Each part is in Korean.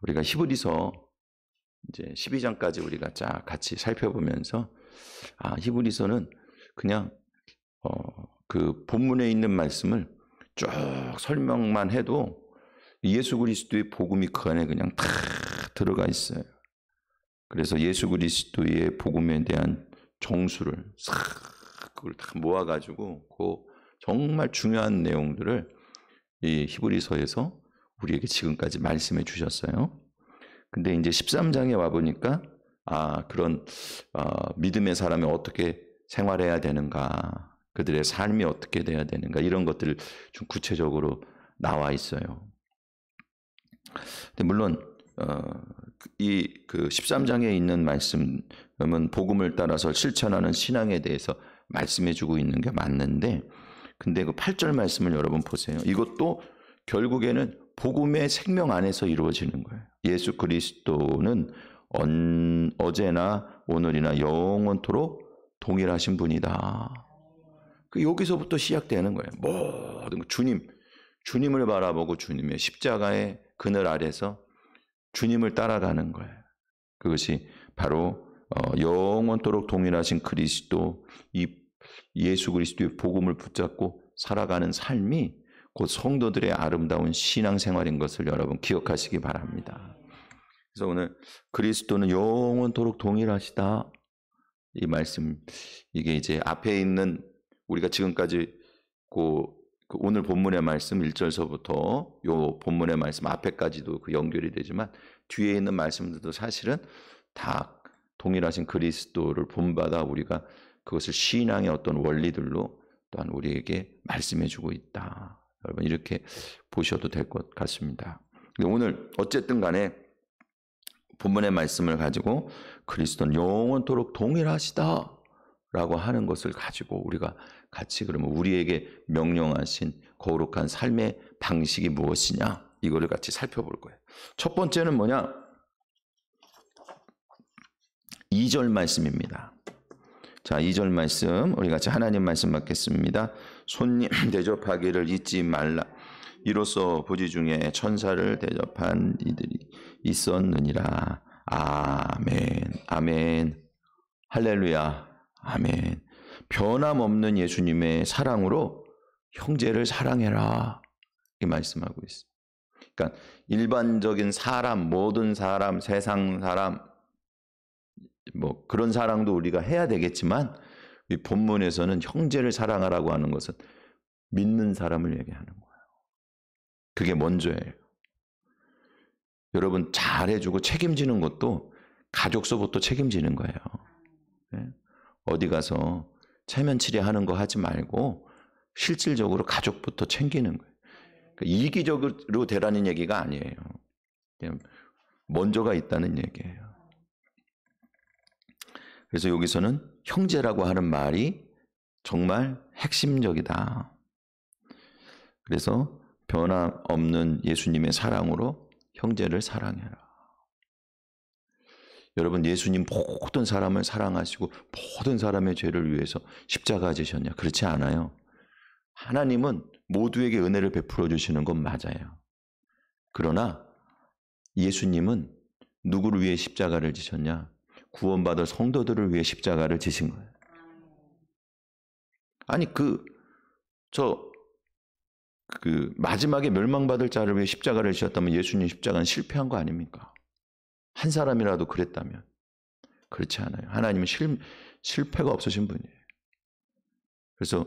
우리가 히브리서 이제 12장까지 우리가 쫙 같이 살펴보면서 히브리서는 그냥 그 본문에 있는 말씀을 쭉 설명만 해도 예수 그리스도의 복음이 그 안에 그냥 다 들어가 있어요. 그래서 예수 그리스도의 복음에 대한 정수를 그걸 다 모아가지고 그 정말 중요한 내용들을 이 히브리서에서 우리에게 지금까지 말씀해 주셨어요. 근데 이제 13장에 와 보니까 그런 믿음의 사람이 어떻게 생활해야 되는가, 그들의 삶이 어떻게 돼야 되는가, 이런 것들을 좀 구체적으로 나와 있어요. 근데 물론 이 그 13장에 있는 말씀은 복음을 따라서 실천하는 신앙에 대해서 말씀해 주고 있는 게 맞는데, 근데 그 8절 말씀을 여러분 보세요. 이것도 결국에는 복음의 생명 안에서 이루어지는 거예요. 예수 그리스도는 어제나 오늘이나 영원토록 동일하신 분이다. 여기서부터 시작되는 거예요. 모든 주님을 바라보고 주님의 십자가의 그늘 아래서 주님을 따라가는 거예요. 그것이 바로 영원토록 동일하신 그리스도, 이 예수 그리스도의 복음을 붙잡고 살아가는 삶이 곧 성도들의 아름다운 신앙생활인 것을 여러분 기억하시기 바랍니다. 그래서 오늘 그리스도는 영원토록 동일하시다, 이 말씀, 이게 이제 앞에 있는 우리가 지금까지 오늘 본문의 말씀 1절서부터 요 본문의 말씀 앞에까지도 그 연결이 되지만 뒤에 있는 말씀들도 사실은 다 동일하신 그리스도를 본받아 우리가 그것을 신앙의 어떤 원리들로 또한 우리에게 말씀해 주고 있다. 여러분 이렇게 보셔도 될 것 같습니다. 오늘 어쨌든 간에 본문의 말씀을 가지고 그리스도는 영원토록 동일하시다 라고 하는 것을 가지고 우리가 같이 그러면 우리에게 명령하신 거룩한 삶의 방식이 무엇이냐, 이거를 같이 살펴볼 거예요. 첫 번째는 뭐냐? 2절 말씀입니다. 자, 2절 말씀 우리 같이 하나님 말씀 받겠습니다. 손님 대접하기를 잊지 말라. 이로써 부지 중에 천사를 대접한 이들이 있었느니라. 아멘. 아멘. 할렐루야. 아멘. 변함없는 예수님의 사랑으로 형제를 사랑해라, 이 말씀하고 있어요. 그러니까 일반적인 사람, 모든 사람, 세상 사람, 뭐 그런 사랑도 우리가 해야 되겠지만 이 본문에서는 형제를 사랑하라고 하는 것은 믿는 사람을 얘기하는 거예요. 그게 먼저예요. 여러분 잘해주고 책임지는 것도 가족서부터 책임지는 거예요. 네? 어디 가서 체면치레하는 거 하지 말고 실질적으로 가족부터 챙기는 거예요. 그러니까 이기적으로 되라는 얘기가 아니에요. 그냥 먼저가 있다는 얘기예요. 그래서 여기서는 형제라고 하는 말이 정말 핵심적이다. 그래서 변함없는 예수님의 사랑으로 형제를 사랑해라. 여러분 예수님 모든 사람을 사랑하시고 모든 사람의 죄를 위해서 십자가 지셨냐? 그렇지 않아요. 하나님은 모두에게 은혜를 베풀어 주시는 건 맞아요. 그러나 예수님은 누구를 위해 십자가를 지셨냐? 구원받을 성도들을 위해 십자가를 지신 거예요. 아니 마지막에 멸망받을 자를 위해 십자가를 지셨다면 예수님 십자가는 실패한 거 아닙니까? 한 사람이라도 그랬다면. 그렇지 않아요. 하나님은 실패가 없으신 분이에요. 그래서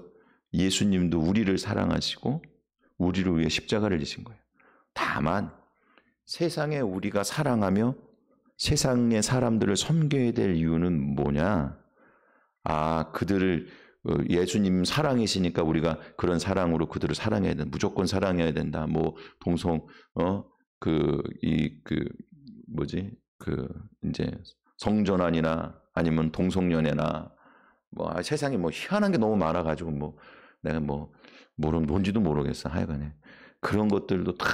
예수님도 우리를 사랑하시고 우리를 위해 십자가를 지신 거예요. 다만 세상에 우리가 사랑하며 세상의 사람들을 섬겨야 될 이유는 뭐냐? 그들을 예수님 사랑이시니까 우리가 그런 사랑으로 그들을 사랑해야 된다. 무조건 사랑해야 된다. 뭐 이제 성전환이나 아니면 동성연애나 뭐 세상에 뭐 희한한 게 너무 많아가지고 내가 뭔지도 모르겠어. 하여간에 그런 것들도 다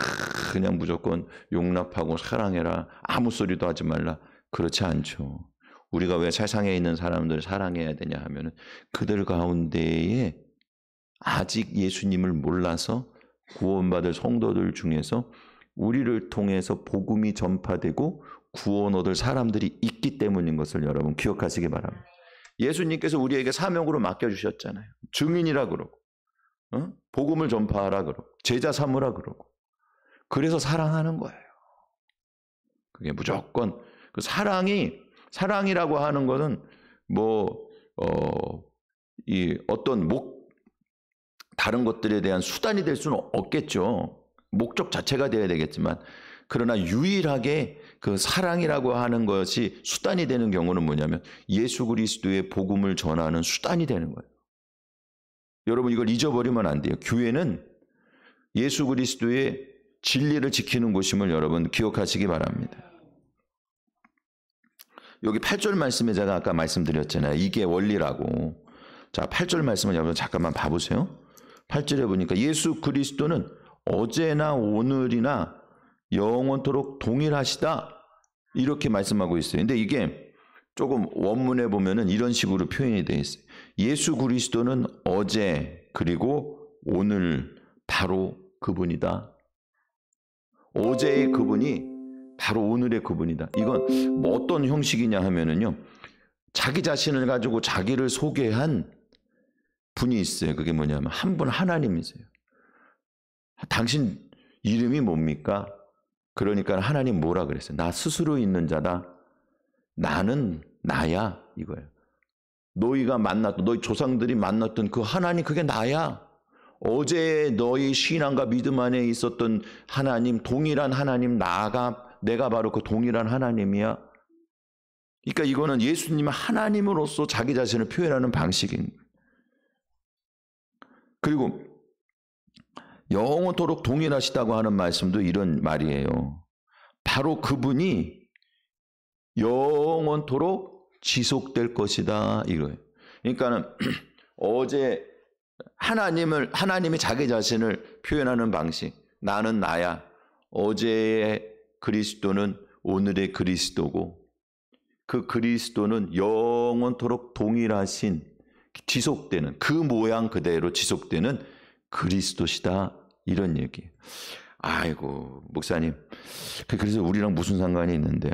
그냥 무조건 용납하고 사랑해라. 아무 소리도 하지 말라. 그렇지 않죠. 우리가 왜 세상에 있는 사람들을 사랑해야 되냐 하면은 그들 가운데에 아직 예수님을 몰라서 구원받을 성도들 중에서 우리를 통해서 복음이 전파되고 구원 얻을 사람들이 있기 때문인 것을 여러분 기억하시기 바랍니다. 예수님께서 우리에게 사명으로 맡겨주셨잖아요. 증인이라 그러고 복음을 전파하라 그러고 제자 삼으라 그러고 그래서 사랑하는 거예요. 그게 무조건 그 사랑이라고 하는 것은 어떤 다른 것들에 대한 수단이 될 수는 없겠죠. 목적 자체가 되어야 되겠지만 그러나 유일하게 그 사랑이라고 하는 것이 수단이 되는 경우는 뭐냐면 예수 그리스도의 복음을 전하는 수단이 되는 거예요. 여러분 이걸 잊어버리면 안 돼요. 교회는 예수 그리스도의 진리를 지키는 곳임을 여러분 기억하시기 바랍니다. 여기 8절 말씀에 제가 아까 말씀드렸잖아요. 이게 원리라고. 자, 8절 말씀을 여러분 잠깐만 봐보세요. 8절에 보니까 예수 그리스도는 어제나 오늘이나 영원토록 동일하시다 이렇게 말씀하고 있어요. 근데 이게 조금 원문에 보면은 이런 식으로 표현이 되어 있어요. 예수 그리스도는 어제 그리고 오늘 바로 그분이다. 어제의 그분이 바로 오늘의 그분이다. 이건 뭐 어떤 형식이냐 하면은요. 자기 자신을 가지고 자기를 소개한 분이 있어요. 그게 뭐냐면 한 분 하나님이세요. 당신 이름이 뭡니까? 그러니까 하나님 뭐라 그랬어요? 나 스스로 있는 자다. 나는 나야 이거예요. 너희가 만났던 너희 조상들이 만났던 그 하나님 그게 나야. 어제 너희 신앙과 믿음 안에 있었던 하나님 동일한 하나님 내가 바로 그 동일한 하나님이야. 그러니까 이거는 예수님은 하나님으로서 자기 자신을 표현하는 방식입니다. 그리고 영원토록 동일하시다고 하는 말씀도 이런 말이에요. 바로 그분이 영원토록 지속될 것이다 이거예요. 그러니까는 어제 하나님이 자기 자신을 표현하는 방식. 나는 나야. 어제의 그리스도는 오늘의 그리스도고 그 그리스도는 영원토록 동일하신 지속되는 그 모양 그대로 지속되는 그리스도시다 이런 얘기. 아이고 목사님 그래서 우리랑 무슨 상관이 있는데요.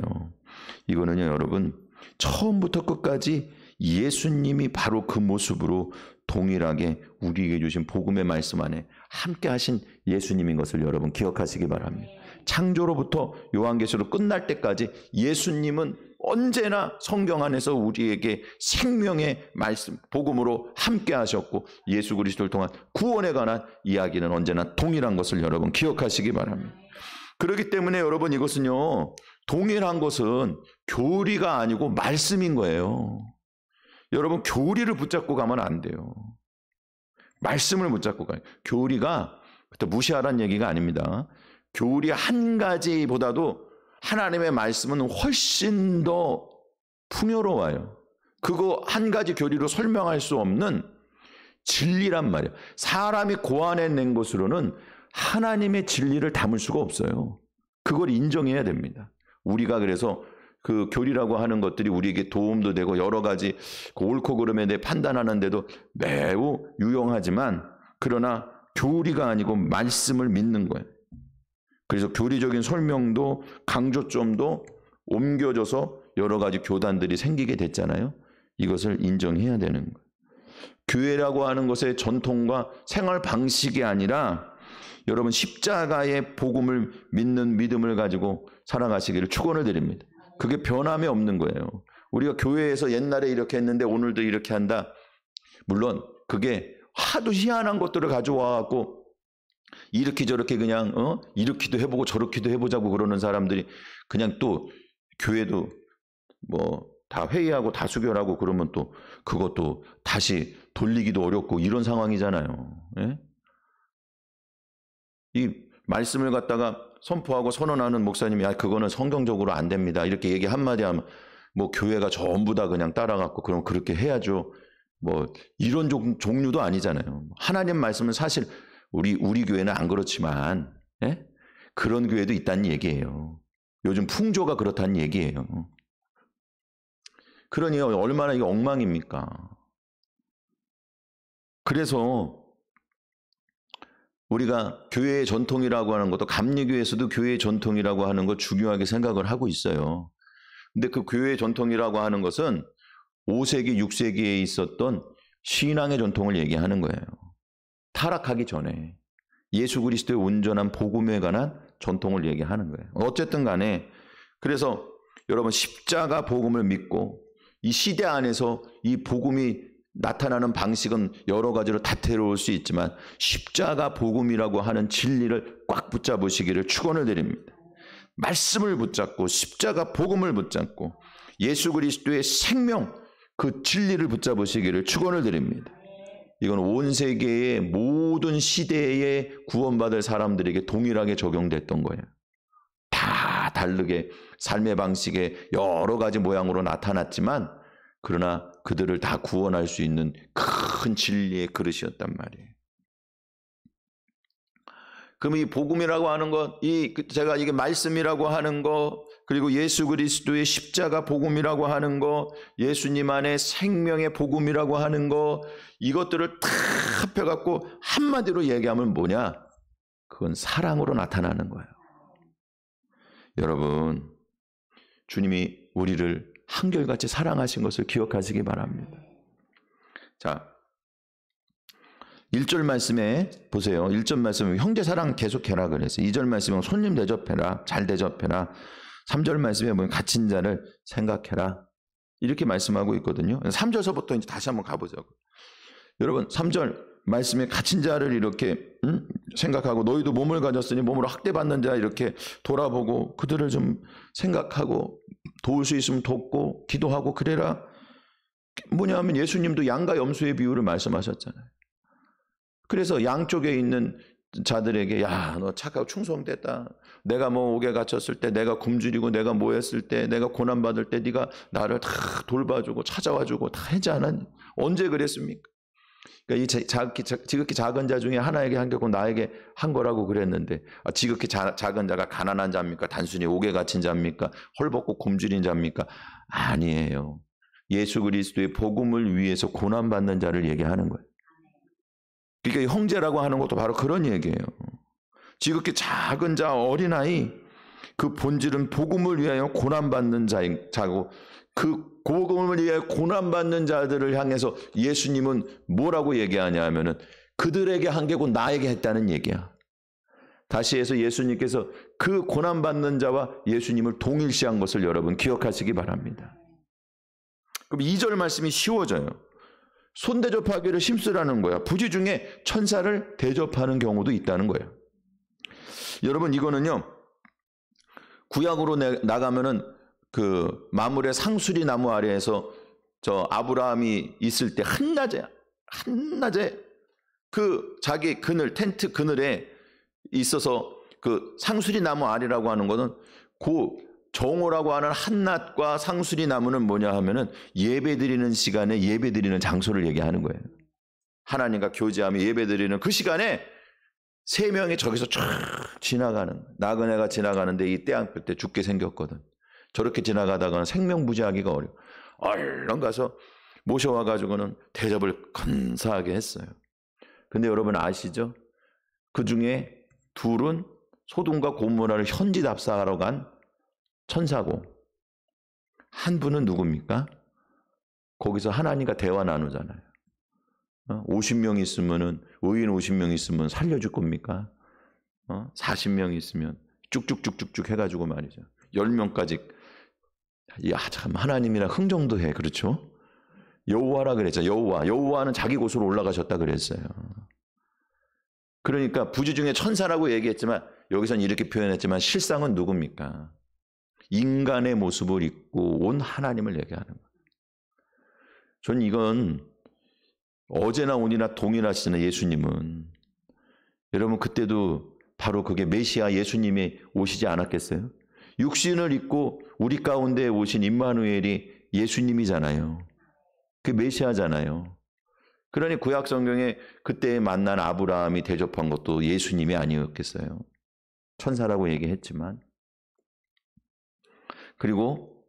이거는요 여러분 처음부터 끝까지 예수님이 바로 그 모습으로 동일하게 우리에게 주신 복음의 말씀 안에 함께 하신 예수님인 것을 여러분 기억하시기 바랍니다. 창조로부터 요한계시록 끝날 때까지 예수님은 언제나 성경 안에서 우리에게 생명의 말씀, 복음으로 함께 하셨고 예수 그리스도를 통한 구원에 관한 이야기는 언제나 동일한 것을 여러분 기억하시기 바랍니다. 그렇기 때문에 여러분 이것은요 동일한 것은 교리가 아니고 말씀인 거예요. 여러분 교리를 붙잡고 가면 안 돼요. 말씀을 붙잡고 가요. 교리가 무시하라는 얘기가 아닙니다. 교리 한 가지보다도 하나님의 말씀은 훨씬 더 풍요로워요. 그거 한 가지 교리로 설명할 수 없는 진리란 말이에요. 사람이 고안해낸 것으로는 하나님의 진리를 담을 수가 없어요. 그걸 인정해야 됩니다. 우리가 그래서 그 교리라고 하는 것들이 우리에게 도움도 되고 여러 가지 옳고 그름에 대해 판단하는 데도 매우 유용하지만 그러나 교리가 아니고 말씀을 믿는 거예요. 그래서 교리적인 설명도 강조점도 옮겨져서 여러 가지 교단들이 생기게 됐잖아요. 이것을 인정해야 되는 거예요. 교회라고 하는 것의 전통과 생활 방식이 아니라 여러분 십자가의 복음을 믿는 믿음을 가지고 살아가시기를 축원을 드립니다. 그게 변함이 없는 거예요. 우리가 교회에서 옛날에 이렇게 했는데 오늘도 이렇게 한다. 물론 그게 하도 희한한 것들을 가져와갖고 이렇게 저렇게 그냥 이렇게도 해보고 저렇게도 해보자고 그러는 사람들이 그냥 또 교회도 뭐 다 회의하고 다 수결하고 그러면 또 그것도 다시 돌리기도 어렵고 이런 상황이잖아요. 예? 이 말씀을 갖다가 선포하고 선언하는 목사님이 그거는 성경적으로 안 됩니다. 이렇게 얘기 한마디 하면 뭐 교회가 전부 다 그냥 따라갖고 그럼 그렇게 해야죠. 뭐 이런 종류도 아니잖아요. 하나님 말씀은 사실 우리 교회는 안 그렇지만 예? 그런 교회도 있다는 얘기예요. 요즘 풍조가 그렇다는 얘기예요. 그러니 얼마나 이게 엉망입니까? 그래서 우리가 교회의 전통이라고 하는 것도 감리교에서도 교회의 전통이라고 하는 거 중요하게 생각을 하고 있어요. 근데 그 교회의 전통이라고 하는 것은 5세기, 6세기에 있었던 신앙의 전통을 얘기하는 거예요. 타락하기 전에 예수 그리스도의 온전한 복음에 관한 전통을 얘기하는 거예요. 어쨌든 간에 그래서 여러분 십자가 복음을 믿고 이 시대 안에서 이 복음이 나타나는 방식은 여러 가지로 다채로울 수 있지만 십자가 복음이라고 하는 진리를 꽉 붙잡으시기를 축원을 드립니다. 말씀을 붙잡고 십자가 복음을 붙잡고 예수 그리스도의 생명 그 진리를 붙잡으시기를 축원을 드립니다. 이건 온 세계의 모든 시대에 구원받을 사람들에게 동일하게 적용됐던 거예요. 다 다르게 삶의 방식에 여러 가지 모양으로 나타났지만 그러나 그들을 다 구원할 수 있는 큰 진리의 그릇이었단 말이에요. 그럼 이 복음이라고 하는 것, 제가 이게 말씀이라고 하는 것, 그리고 예수 그리스도의 십자가 복음이라고 하는 것, 예수님 안에 생명의 복음이라고 하는 것, 이것들을 다 합해갖고 한마디로 얘기하면 뭐냐? 그건 사랑으로 나타나는 거예요. 여러분, 주님이 우리를 한결같이 사랑하신 것을 기억하시기 바랍니다. 자, 1절 말씀에 보세요. 1절 말씀은 형제 사랑 계속해라 그랬어요. 2절 말씀은 손님 대접해라. 잘 대접해라. 3절 말씀에 보면 갇힌 자를 생각해라. 이렇게 말씀하고 있거든요. 3절서부터 이제 다시 한번 가보자고. 여러분 3절 말씀에 갇힌 자를 이렇게 생각하고 너희도 몸을 가졌으니 몸으로 학대받는 자 이렇게 돌아보고 그들을 좀 생각하고 도울 수 있으면 돕고 기도하고 그래라. 뭐냐 하면 예수님도 양과 염소의 비유를 말씀하셨잖아요. 그래서 양쪽에 있는 자들에게 야, 너 착하고 충성됐다. 내가 뭐 옥에 갇혔을 때, 내가 굶주리고 내가 뭐 했을 때, 내가 고난받을 때 네가 나를 다 돌봐주고 찾아와주고 다 하지 않았니? 언제 그랬습니까? 그러니까 이 지극히 작은 자 중에 하나에게 한 거고 나에게 한 거라고 그랬는데 지극히 작은 자가 가난한 자입니까? 단순히 옥에 갇힌 자입니까? 헐벗고 굶주린 자입니까? 아니에요. 예수 그리스도의 복음을 위해서 고난받는 자를 얘기하는 거예요. 그러니까 형제라고 하는 것도 바로 그런 얘기예요. 지극히 작은 자, 어린아이, 그 본질은 복음을 위하여 고난받는 자고 그 복음을 위해 고난받는 자들을 향해서 예수님은 뭐라고 얘기하냐 하면은 그들에게 한 게고 나에게 했다는 얘기야. 다시 해서 예수님께서 그 고난받는 자와 예수님을 동일시한 것을 여러분 기억하시기 바랍니다. 그럼 2절 말씀이 쉬워져요. 손 대접하기를 힘쓰라는 거야. 부지 중에 천사를 대접하는 경우도 있다는 거예요. 여러분 이거는요. 구약으로 나가면은 그 마물의 상수리 나무 아래에서 저 아브라함이 있을 때 한낮에 그 자기 그늘 텐트 그늘에 있어서 그 상수리 나무 아래라고 하는 거는 그 정오라고 하는 한낮과 상수리 나무는 뭐냐 하면은 예배 드리는 시간에 예배 드리는 장소를 얘기하는 거예요. 하나님과 교제하며 예배 드리는 그 시간에 세 명이 저기서 쫙 지나가는 나그네가 지나가는데 이 떼안필 때 죽게 생겼거든. 저렇게 지나가다가는 생명부지하기가 어려워. 얼른 가서 모셔와가지고는 대접을 건사하게 했어요. 근데 여러분 아시죠? 그 중에 둘은 소돔과 고모라를 현지 답사하러 간 천사고 한 분은 누굽니까? 거기서 하나님과 대화 나누잖아요. 50명 있으면은 의인 50명 있으면 살려줄 겁니까? 40명 있으면 쭉쭉쭉쭉쭉 해가지고 말이죠. 10명까지 야, 참 하나님이랑 흥정도 해. 그렇죠? 여호와라 그랬죠. 여호와는 자기 곳으로 올라가셨다 그랬어요. 그러니까 부지 중에 천사라고 얘기했지만 여기서는 이렇게 표현했지만 실상은 누굽니까? 인간의 모습을 입고 온 하나님을 얘기하는 거예요. 전 이건 어제나 오늘이나 동일하시는 예수님은 여러분 그때도 바로 그게 메시아 예수님이 오시지 않았겠어요? 육신을 입고 우리 가운데 오신 임마누엘이 예수님이잖아요. 그 메시아잖아요. 그러니 구약 성경에 그때 만난 아브라함이 대접한 것도 예수님이 아니었겠어요. 천사라고 얘기했지만 그리고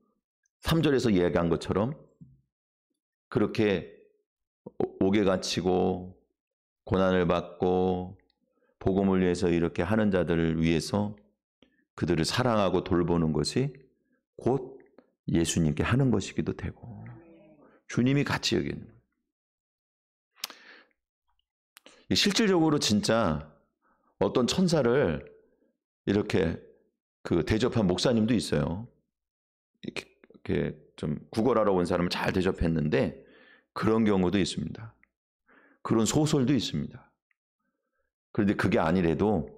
3절에서 얘기한 것처럼 그렇게 옥에 갇히고 고난을 받고 복음을 위해서 이렇게 하는 자들을 위해서 그들을 사랑하고 돌보는 것이 곧 예수님께 하는 것이기도 되고 주님이 같이 여기는 거예요. 실질적으로 진짜 어떤 천사를 이렇게 대접한 목사님도 있어요. 이렇게 좀 구걸하러 온 사람을 잘 대접했는데 그런 경우도 있습니다. 그런 소설도 있습니다. 그런데 그게 아니래도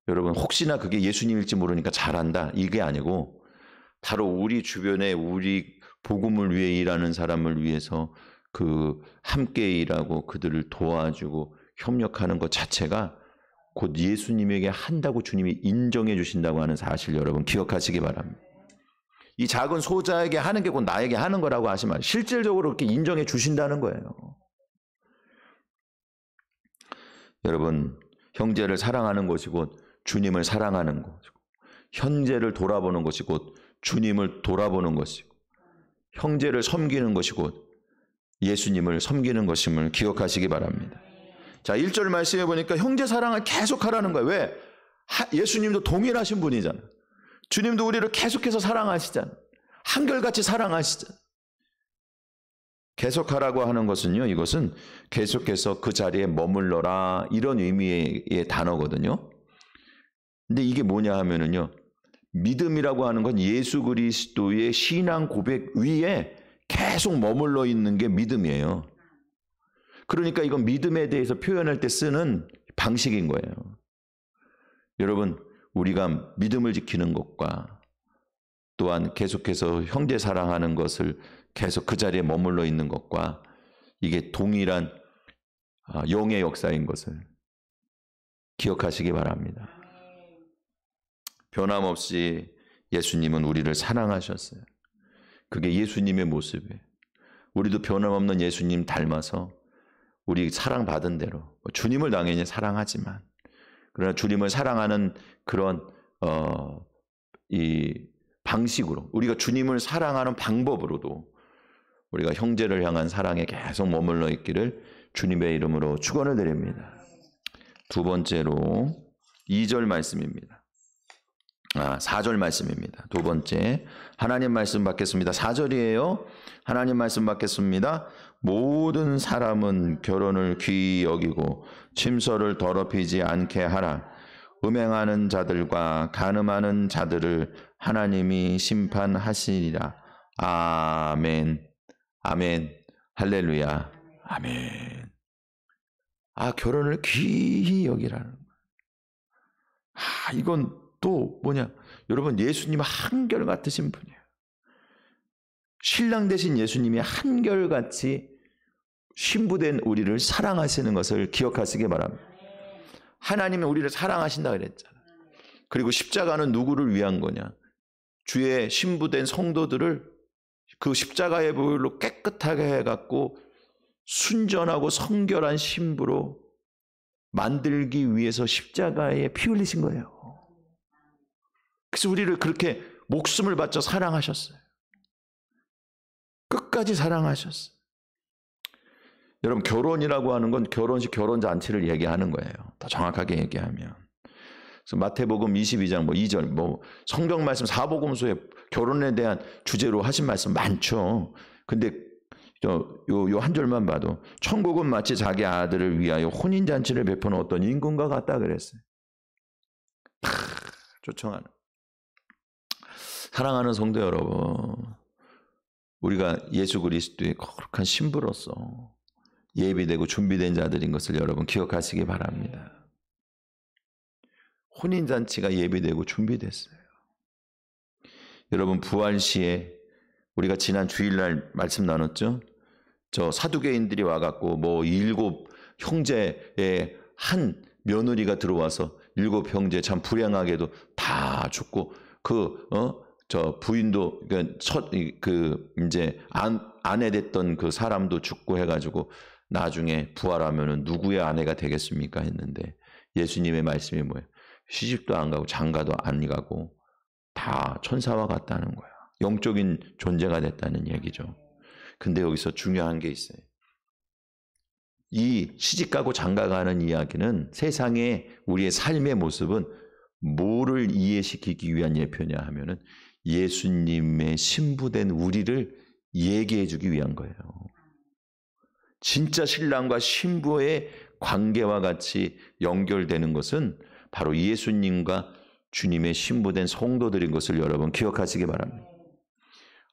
여러분 혹시나 그게 예수님일지 모르니까 잘한다 이게 아니고 바로 우리 주변에 우리 복음을 위해 일하는 사람을 위해서 함께 일하고 그들을 도와주고 협력하는 것 자체가 곧 예수님에게 한다고 주님이 인정해 주신다고 하는 사실 여러분 기억하시기 바랍니다. 이 작은 소자에게 하는 게 곧 나에게 하는 거라고 하지 마세요. 실질적으로 그렇게 인정해 주신다는 거예요. 여러분 형제를 사랑하는 것이 곧 주님을 사랑하는 것이고 형제를 돌아보는 것이 곧 주님을 돌아보는 것이고 형제를 섬기는 것이 곧 예수님을 섬기는 것임을 기억하시기 바랍니다. 자, 1절 말씀해 보니까 형제 사랑을 계속하라는 거예요. 왜? 예수님도 동일하신 분이잖아요. 주님도 우리를 계속해서 사랑하시잖아요. 한결같이 사랑하시잖아요. 계속하라고 하는 것은요, 이것은 계속해서 그 자리에 머물러라 이런 의미의 단어거든요. 근데 이게 뭐냐 하면은요, 믿음이라고 하는 건 예수 그리스도의 신앙 고백 위에 계속 머물러 있는 게 믿음이에요. 그러니까 이건 믿음에 대해서 표현할 때 쓰는 방식인 거예요. 여러분, 우리가 믿음을 지키는 것과 또한 계속해서 형제 사랑하는 것을 계속 그 자리에 머물러 있는 것과 이게 동일한 영의 역사인 것을 기억하시기 바랍니다. 변함없이 예수님은 우리를 사랑하셨어요. 그게 예수님의 모습이에요. 우리도 변함없는 예수님 닮아서 우리 사랑받은 대로 주님을 당연히 사랑하지만 그러나 주님을 사랑하는 그런 이 방식으로 우리가 주님을 사랑하는 방법으로도 우리가 형제를 향한 사랑에 계속 머물러 있기를 주님의 이름으로 축원을 드립니다. 두 번째로 2절 말씀입니다. 4절 말씀입니다. 두 번째 하나님 말씀 받겠습니다. 4절이에요. 하나님 말씀 받겠습니다. 모든 사람은 결혼을 귀히 여기고 침소를 더럽히지 않게 하라. 음행하는 자들과 간음하는 자들을 하나님이 심판하시리라. 아멘. 아멘. 할렐루야. 아멘. 결혼을 귀히 여기라는 거예요. 이건 또 뭐냐? 여러분 예수님 한결 같으신 분이에요. 신랑 되신 예수님이 한결같이 신부된 우리를 사랑하시는 것을 기억하시기 바랍니다. 하나님은 우리를 사랑하신다 그랬잖아요. 그리고 십자가는 누구를 위한 거냐? 주의 신부된 성도들을 그 십자가의 보혈로 깨끗하게 해갖고 순전하고 성결한 신부로 만들기 위해서 십자가에 피 흘리신 거예요. 그래서 우리를 그렇게 목숨을 바쳐 사랑하셨어요. 끝까지 사랑하셨어요. 여러분 결혼이라고 하는 건 결혼식 결혼잔치를 얘기하는 거예요. 더 정확하게 얘기하면. 그래서 마태복음 22장 2절 성경 말씀 사복음서에 결혼에 대한 주제로 하신 말씀 많죠. 근데 요 한 절만 봐도 천국은 마치 자기 아들을 위하여 혼인잔치를 베푸는 어떤 임금과 같다 그랬어요. 조청하는. 사랑하는 성도 여러분, 우리가 예수 그리스도의 거룩한 신부로서 예비되고 준비된 자들인 것을 여러분 기억하시기 바랍니다. 혼인잔치가 예비되고 준비됐어요. 여러분 부활 시에 우리가 지난 주일날 말씀 나눴죠? 저 사두개인들이 와갖고 7 형제의 한 며느리가 들어와서 7 형제 참 불행하게도 다 죽고 저 부인도 이제 아내 됐던 그 사람도 죽고 해가지고 나중에 부활하면은 누구의 아내가 되겠습니까 했는데 예수님의 말씀이 뭐예요? 시집도 안 가고 장가도 안 가고 다 천사와 같다는 거야. 영적인 존재가 됐다는 얘기죠. 근데 여기서 중요한 게 있어요. 이 시집가고 장가가는 이야기는 세상의 우리의 삶의 모습은 뭐를 이해시키기 위한 예표냐 하면은 예수님의 신부된 우리를 얘기해 주기 위한 거예요. 진짜 신랑과 신부의 관계와 같이 연결되는 것은 바로 예수님과 주님의 신부된 성도들인 것을 여러분 기억하시기 바랍니다.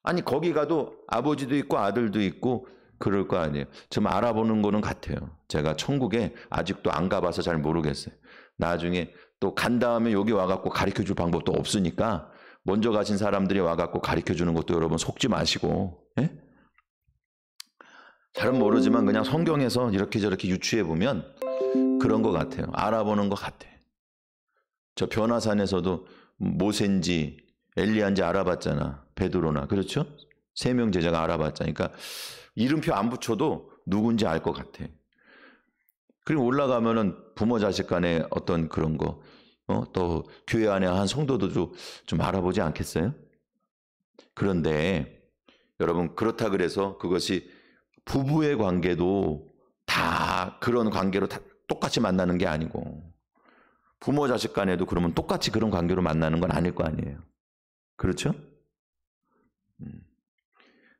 아니 거기 가도 아버지도 있고 아들도 있고 그럴 거 아니에요. 좀 알아보는 거는 같아요. 제가 천국에 아직도 안 가봐서 잘 모르겠어요. 나중에 또 간 다음에 여기 와갖고 가르쳐줄 방법도 없으니까 먼저 가신 사람들이 와갖고 가르쳐주는 것도 여러분 속지 마시고, 예? 잘은 모르지만 그냥 성경에서 이렇게 저렇게 유추해보면 그런 것 같아요. 알아보는 것 같아. 저 변화산에서도 모세인지 엘리야인지 알아봤잖아. 베드로나. 그렇죠? 3명 제자가 알아봤잖아. 그러니까 이름표 안 붙여도 누군지 알 것 같아. 그리고 올라가면은 부모 자식 간에 어떤 그런 거, 또 교회 안에 한 성도들도 좀 알아보지 않겠어요? 그런데 여러분 그렇다 그래서 그것이 부부의 관계도 다 그런 관계로 다 똑같이 만나는 게 아니고 부모 자식 간에도 그러면 똑같이 그런 관계로 만나는 건 아닐 거 아니에요. 그렇죠?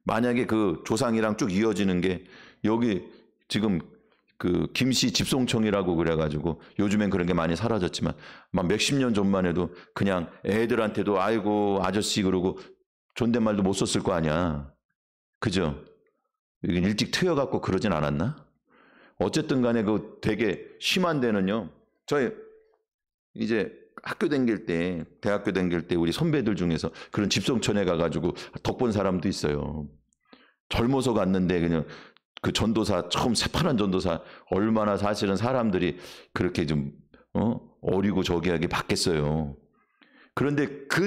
만약에 그 조상이랑 쭉 이어지는 게 여기 지금 그 김씨 집송청이라고 그래가지고 요즘엔 그런 게 많이 사라졌지만 막 몇십 년 전만 해도 그냥 애들한테도 아이고 아저씨 그러고 존댓말도 못 썼을 거 아니야. 그죠? 여긴 일찍 트여갖고 그러진 않았나? 어쨌든 간에 그 되게 심한 데는요. 저희 이제 학교 다닐 때, 대학교 다닐 때 우리 선배들 중에서 그런 집성촌에 가가지고 덕본 사람도 있어요. 젊어서 갔는데 그냥 그 전도사, 처음 새파란 전도사, 얼마나 사실은 사람들이 그렇게 좀, 어리고 저기하게 받겠어요. 그런데 그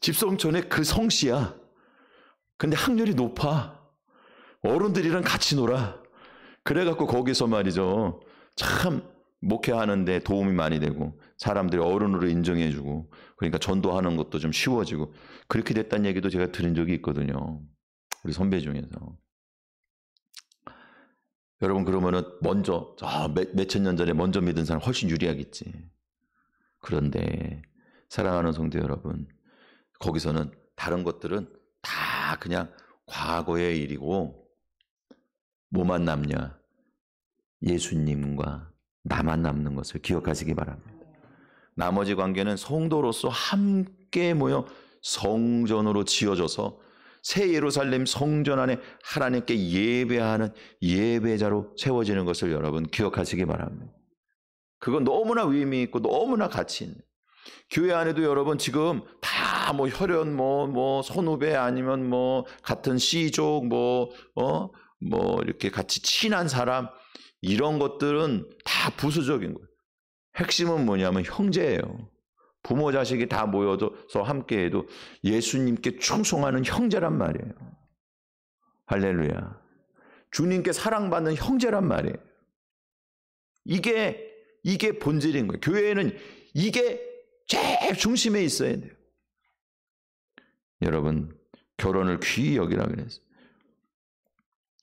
집성촌에 그 성씨야. 근데 학렬이 높아. 어른들이랑 같이 놀아. 그래갖고 거기서 말이죠. 참 목회하는데 도움이 많이 되고 사람들이 어른으로 인정해주고 그러니까 전도하는 것도 좀 쉬워지고 그렇게 됐다는 얘기도 제가 들은 적이 있거든요. 우리 선배 중에서. 여러분 그러면은 먼저 몇천 년 전에 먼저 믿은 사람 훨씬 유리하겠지. 그런데 사랑하는 성도 여러분 거기서는 다른 것들은 다 그냥 과거의 일이고 뭐만 남냐? 예수님과 나만 남는 것을 기억하시기 바랍니다. 나머지 관계는 성도로서 함께 모여 성전으로 지어져서 새 예루살렘 성전 안에 하나님께 예배하는 예배자로 세워지는 것을 여러분 기억하시기 바랍니다. 그건 너무나 의미 있고 너무나 가치 있는. 교회 안에도 여러분 지금 다 뭐 혈연 선후배 아니면 뭐 같은 씨족 뭐 이렇게 같이 친한 사람 이런 것들은 다 부수적인 거예요. 핵심은 뭐냐면 형제예요. 부모 자식이 다 모여서 함께해도 예수님께 충성하는 형제란 말이에요. 할렐루야. 주님께 사랑받는 형제란 말이에요. 이게 본질인 거예요. 교회에는 이게 제일 중심에 있어야 돼요. 여러분 결혼을 귀히 여기라 그랬어요.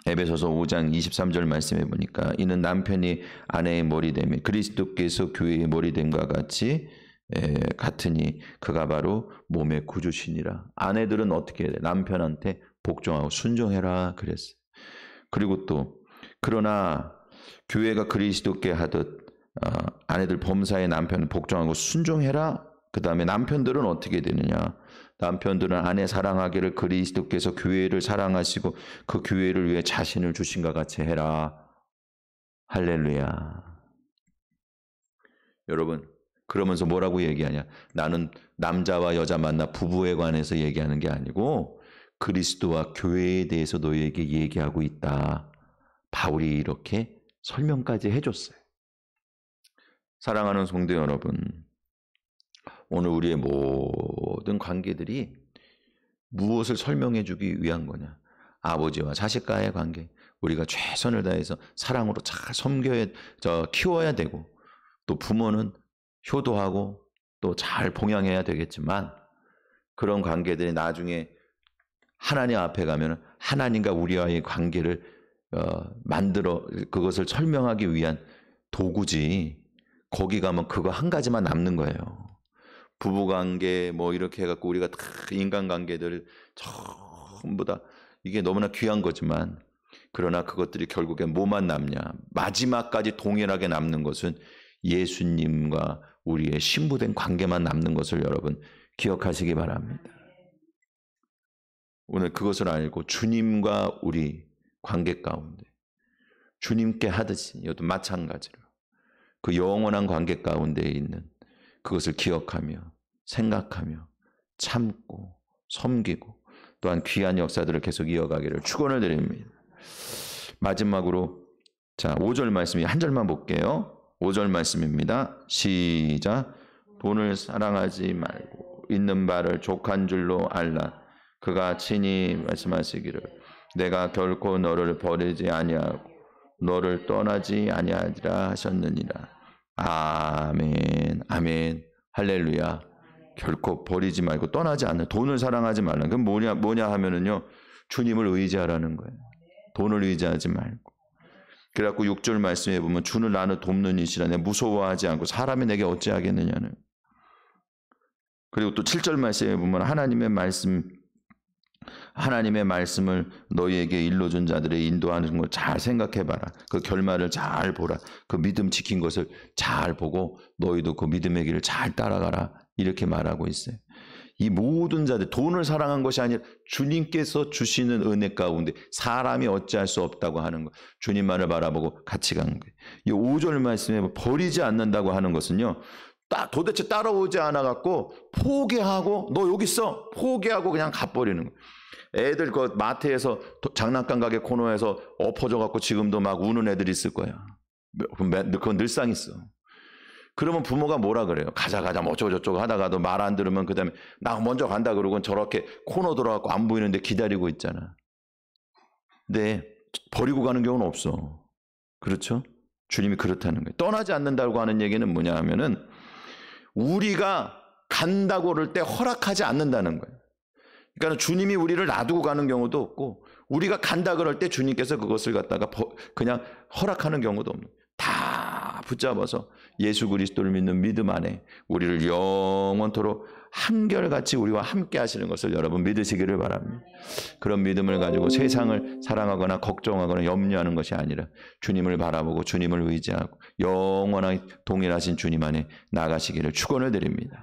에베소서 5장 23절 말씀해 보니까 이는 남편이 아내의 머리됨이 그리스도께서 교회의 머리됨과 같으니 그가 바로 몸의 구주시니라. 아내들은 어떻게 해야 돼? 남편한테 복종하고 순종해라 그랬어요. 그리고 또 그러나 교회가 그리스도께 하듯 아내들 범사에 남편 복종하고 순종해라. 그 다음에 남편들은 어떻게 되느냐? 남편들은 아내 사랑하기를 그리스도께서 교회를 사랑하시고 그 교회를 위해 자신을 주신과 같이 해라. 할렐루야. 여러분 그러면서 뭐라고 얘기하냐? 나는 남자와 여자 만나 부부에 관해서 얘기하는 게 아니고 그리스도와 교회에 대해서 너에게 얘기하고 있다. 바울이 이렇게 설명까지 해줬어요. 사랑하는 성도 여러분, 오늘 우리의 모든 관계들이 무엇을 설명해 주기 위한 거냐? 아버지와 자식과의 관계, 우리가 최선을 다해서 사랑으로 잘 키워야 되고 또 부모는 효도하고 또 잘 봉양해야 되겠지만 그런 관계들이 나중에 하나님 앞에 가면 하나님과 우리와의 관계를 만들어 그것을 설명하기 위한 도구지. 거기 가면 그거 한 가지만 남는 거예요. 부부관계 뭐 이렇게 해갖고 우리가 다 인간관계들 전부 다 이게 너무나 귀한 거지만 그러나 그것들이 결국엔 뭐만 남냐. 마지막까지 동일하게 남는 것은 예수님과 우리의 신부된 관계만 남는 것을 여러분 기억하시기 바랍니다. 오늘 그것을 알고 주님과 우리 관계 가운데 주님께 하듯이 이것도 마찬가지로 그 영원한 관계 가운데 있는 그것을 기억하며 생각하며 참고 섬기고 또한 귀한 역사들을 계속 이어가기를 축원을 드립니다. 마지막으로 자 5절 말씀이 한 절만 볼게요. 5절 말씀입니다. 시작. 돈을 사랑하지 말고 있는 바를 족한 줄로 알라. 그가 친히 말씀하시기를 내가 결코 너를 버리지 아니하고 너를 떠나지 아니하리라 하셨느니라. 아멘 아멘 할렐루야. 결코 버리지 말고 떠나지 않는 돈을 사랑하지 말라. 그럼 뭐냐 하면은요 주님을 의지하라는 거예요. 돈을 의지하지 말고. 그래갖고 6절 말씀에 보면 주는 나를 돕는 이시라. 내가 무서워하지 않고 사람이 내게 어찌하겠느냐는. 그리고 또 7절 말씀에 보면 하나님의 말씀을 너희에게 일러준 자들의 인도하는 걸 잘 생각해봐라. 그 결말을 잘 보라. 그 믿음 지킨 것을 잘 보고 너희도 그 믿음의 길을 잘 따라가라. 이렇게 말하고 있어요. 이 모든 자들 돈을 사랑한 것이 아니라 주님께서 주시는 은혜 가운데 사람이 어찌할 수 없다고 하는 것. 주님만을 바라보고 같이 간 거예요. 이 5절 말씀에 버리지 않는다고 하는 것은요. 도대체 따라오지 않아갖고 포기하고 너 여기 있어. 포기하고 그냥 가버리는 거예요. 애들 그 마트에서 장난감 가게 코너에서 엎어져갖고 지금도 막 우는 애들이 있을 거야. 그건 늘상 있어. 그러면 부모가 뭐라 그래요? 가자 뭐 어쩌고저쩌고 하다가도 말 안 들으면 그 다음에 나 먼저 간다 그러고 저렇게 코너 들어가고 안 보이는데 기다리고 있잖아. 근데 버리고 가는 경우는 없어. 그렇죠? 주님이 그렇다는 거예요. 떠나지 않는다고 하는 얘기는 뭐냐 하면은 우리가 간다고 그럴 때 허락하지 않는다는 거예요. 그러니까 주님이 우리를 놔두고 가는 경우도 없고 우리가 간다 그럴 때 주님께서 그것을 갖다가 그냥 허락하는 경우도 없는 거예요. 다 붙잡아서 예수 그리스도를 믿는 믿음 안에 우리를 영원토록 한결같이 우리와 함께 하시는 것을 여러분 믿으시기를 바랍니다. 그런 믿음을 가지고 세상을 사랑하거나 걱정하거나 염려하는 것이 아니라 주님을 바라보고 주님을 의지하고 영원한 동일하신 주님 안에 나가시기를 축원을 드립니다.